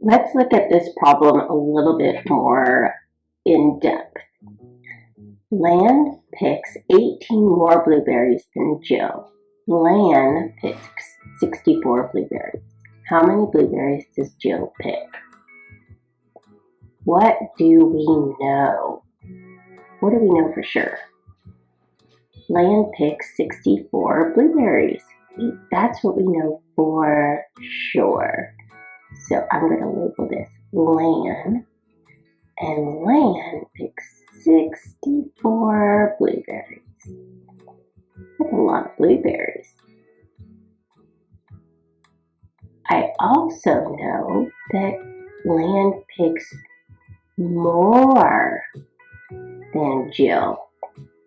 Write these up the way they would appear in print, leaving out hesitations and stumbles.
Let's look at this problem a little bit more in depth. Lan picks 18 more blueberries than Jill. Lan picks 64 blueberries. How many blueberries does Jill pick? What do we know? What do we know for sure? Lan picks 64 blueberries. That's what we know for sure. So I'm going to label this Lan, and Lan picks 64 blueberries. That's a lot of blueberries. I also know that Lan picks more than Jill.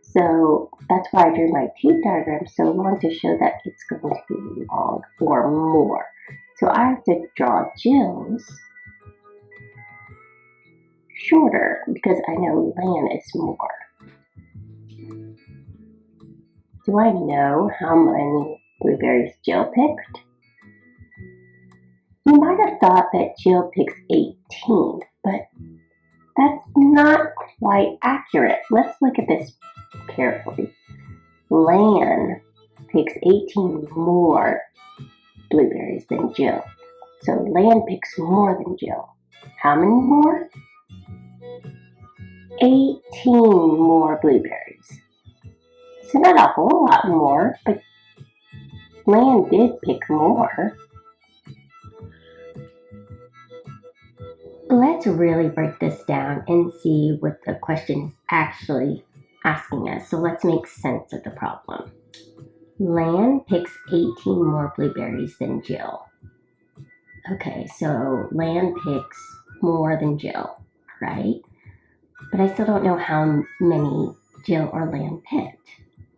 So that's why I drew my T diagram so long, to show that it's going to be log or more. So I have to draw Jill's shorter because I know Lan is more. Do I know how many blueberries Jill picked? You might have thought that Jill picks 18, but that's not quite accurate. Let's look at this carefully. Lan picks 18 more blueberries than Jill. So Lan picks more than Jill. How many more? 18 more blueberries. So not a whole lot more, but Lan did pick more. Let's really break this down and see what the question is actually asking us. So let's make sense of the problem. Lan picks 18 more blueberries than Jill. Okay, so Lan picks more than Jill, right? But I still don't know how many Jill or Lan picked.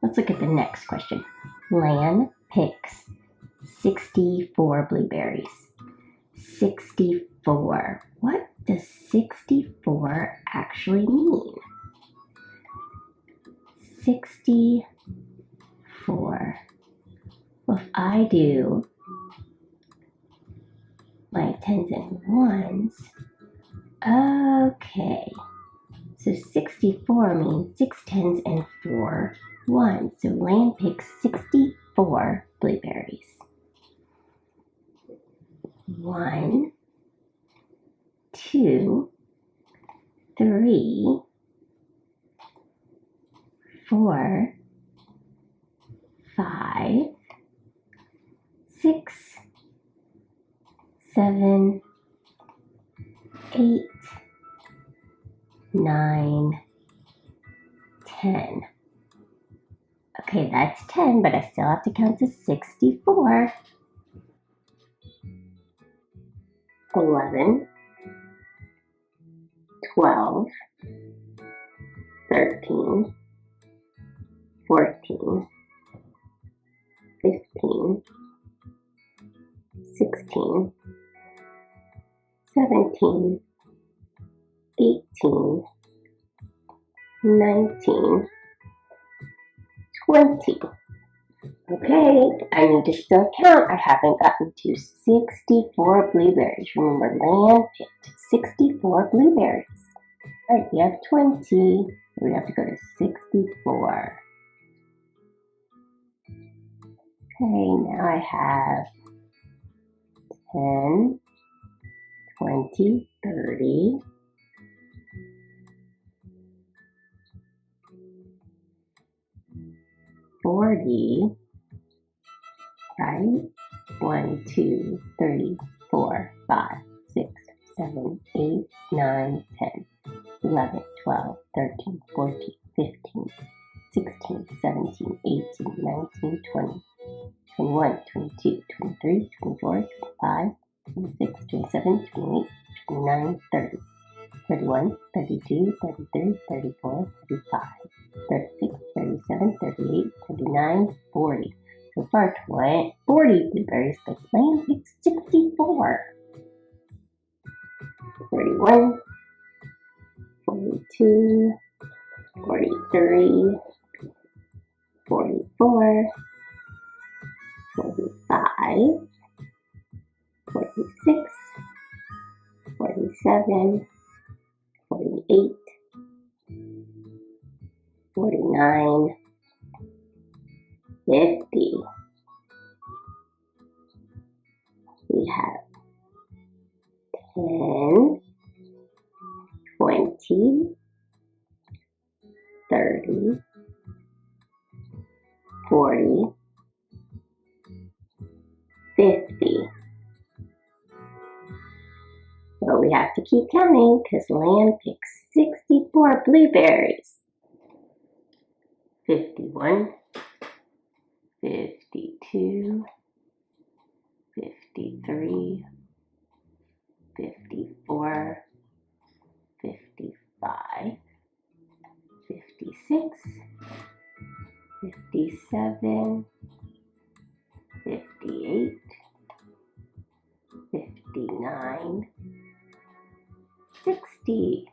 Let's look at the next question. Lan picks 64 blueberries. 64. What does 64 actually mean? 64. Well, if I do my tens and ones, okay. So 64 means 6 tens and 4 ones. So Lan picks 64 blueberries. 1, 2, 3, 4, 5, 6, 7, 8, 9, 10. Okay, that's 10, but I still have to count to 64. 11, 12, 13, 14, 15, 16, 17, 18, 19, 20. Okay, I need to still count. I haven't gotten to 64 blueberries. Remember, Lan picked 64 blueberries. All right, we have 20. We have to go to 64. Okay, now I have 10, 20, 30, 40, right? 1, 2, 3, 4, 5, 6, 7, 8, 9, 10, 11, 12, 13, 14, 15, 16, 17, 18, 19, 20, 21, 22, 23, 24, 25, 26, 27, 28, 29, 30, 31, 32, 33, 34, 35, 36, 37, 38, 39, 40. So far, 40 blueberries, but Lan picked 64. 41, 42, 43, 44, 45, 46, 47, 48, 49, 50. We have 10, 20, 30, 40, 50. So we have to keep counting because Lan picked 64 blueberries. 51, 52, 53, 54, 55, 56, 57, 58, 59, 60,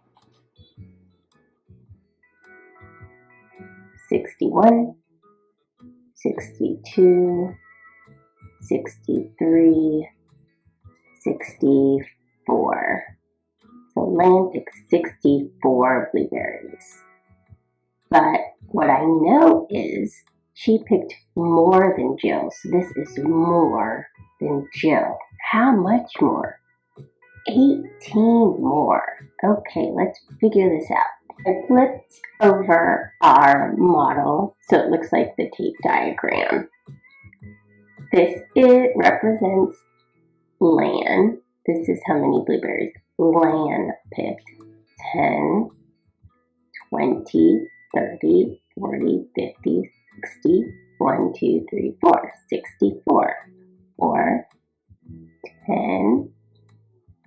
61, 62, 63, 64. So Lan picked 64 blueberries. But what I know is she picked more than Jill. So this is more than Jill. How much more? 18 more. Okay, let's figure this out. I flipped over our model so it looks like the tape diagram. It represents Lan. This is how many blueberries Lan picked. 10, 20, 30, 40, 50, 60, 1, 2, 3, 4, 64. Or 10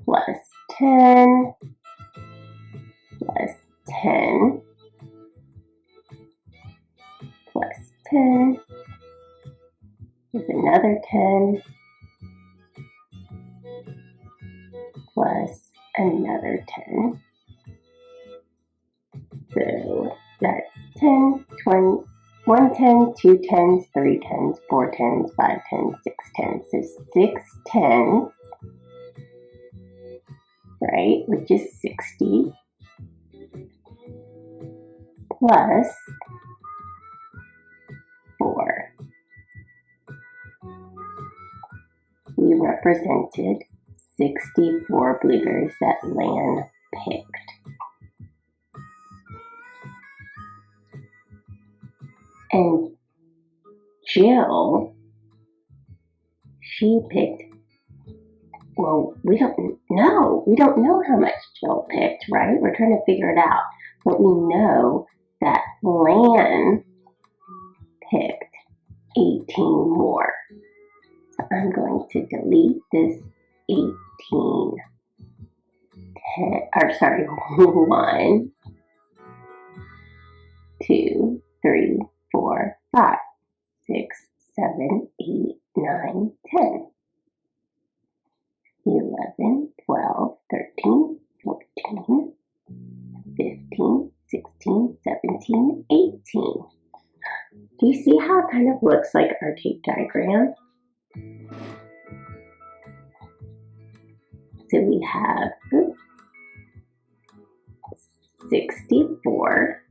plus 10 plus 10 plus 10 is another 10 plus another 10. So that's 10, 20, 1 10, 2 10s, 3 10s, 4 10s, 5 10s, 6 10s. So 6 10s, right, which is 60, plus 4. We represented 64 blueberries that Lan picked. And Jill, she picked, well, we don't know how much Jill picked, right? We're trying to figure it out. But we know that Lan picked 18 more. So I'm going to delete this 18. 1, 2, 3, 4, 5, 6, 7, 8, 9, 10, 11, 12, 13, 14, 15, 16, 17, 18. Do you see how it kind of looks like our tape diagram? So we have 64,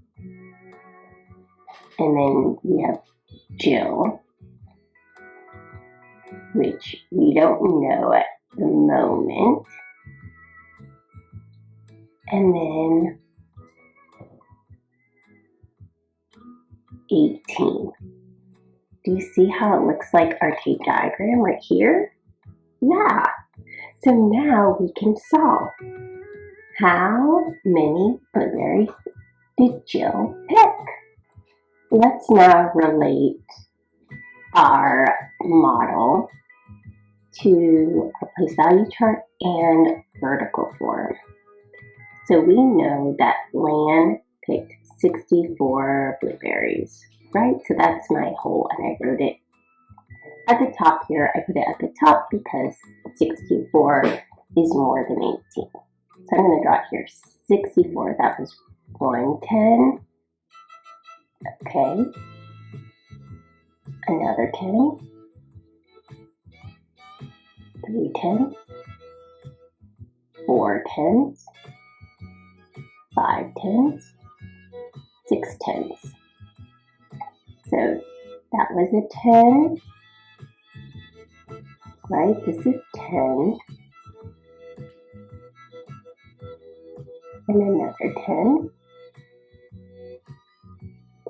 and then we have Jill, which we don't know at the moment, and then 18. Do you see how it looks like our tape diagram right here? Yeah. So now we can solve. How many blueberries did Jill pick? Let's now relate our model to a place value chart and vertical form. So we know that Lan picked 64 blueberries, right? So that's my whole, and I wrote it at the top here. I put it at the top because 64 is more than 18. So I'm going to draw here 64. That was 110. Okay. Another 10. 3 10s. 4 tens, 5 tens, 6 tens. So that was a 10, right? This is 10, and another 10,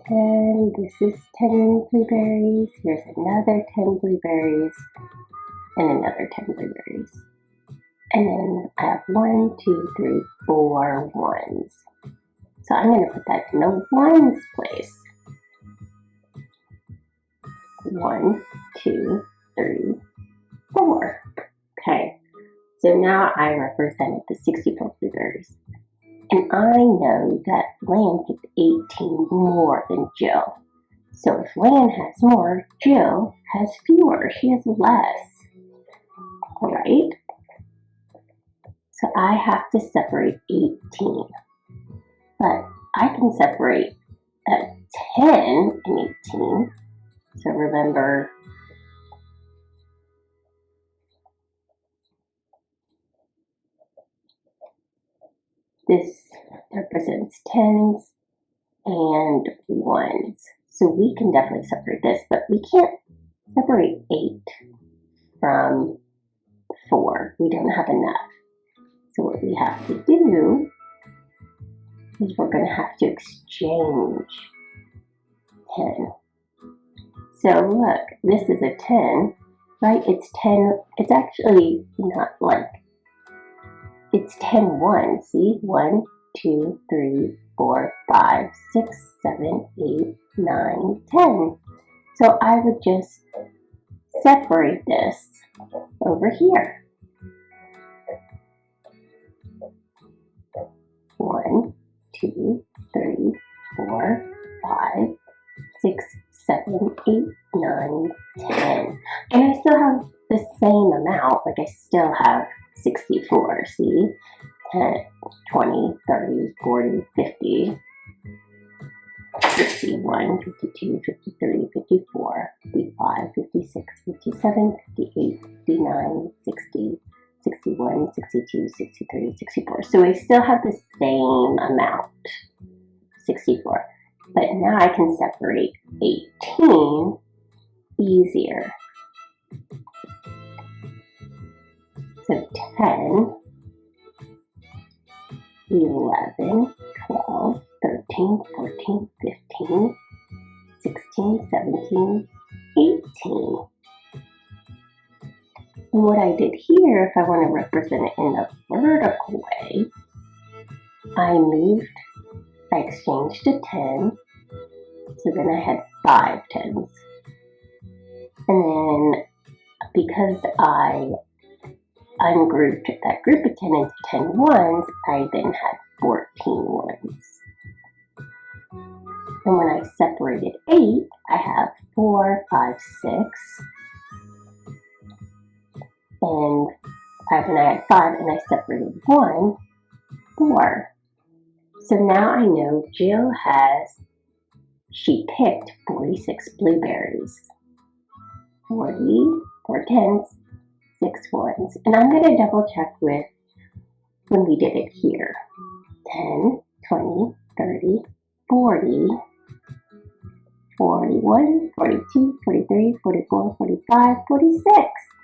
and this is 10 blueberries. Here's another 10 blueberries, and another 10 blueberries. And then I have 1, 2, 3, 4 ones. So I'm going to put that in the ones place. 1, 2, 3, 4. Okay, so now I represented the 64 blueberries. And I know that Lan picked 18 more than Jill. So if Lan has more, Jill has fewer. She has less. All right? So I have to separate 18. But I can separate a 10 and 18. So remember, this represents tens and ones. So we can definitely separate this, but we can't separate 8 from 4. We don't have enough. So what we have to do is we're going to have to exchange 10. So look, this is a 10, right? It's 10, it's actually not like, it's 10 ones, see? 1, 2, 3, 4, 5, 6, 7, 8, 9, 10. So I would just separate this over here. 1, 2, 3, 4, 5, 6, 7, 8, 9, 10. And I still have the same amount, like I still have 64, see? 10, 20, 30, 40, 50, 51, 52, 53, 54, 55, 56, 57, 58, 59, 60, 61, 62, 63, 64. So I still have the same amount, 64. But now I can separate 18 easier. So 10, 11, 12, 13, 14, 15, 16, 17, 18. And what I did here, if I want to represent it in a vertical way, I exchanged a 10, so then I had 5 tens. And then because I ungrouped that group of 10 into 10 ones, I then had 14 ones. And when I separated 8, I have 4, 5, 6. And when I had 5 and I separated 1, 4. So now I know Jill she picked 46 blueberries. 40, 4 tens, 6 ones. And I'm going to double check with when we did it here. 10, 20, 30, 40, 41, 42, 43, 44, 45, 46.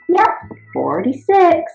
Yep, 46.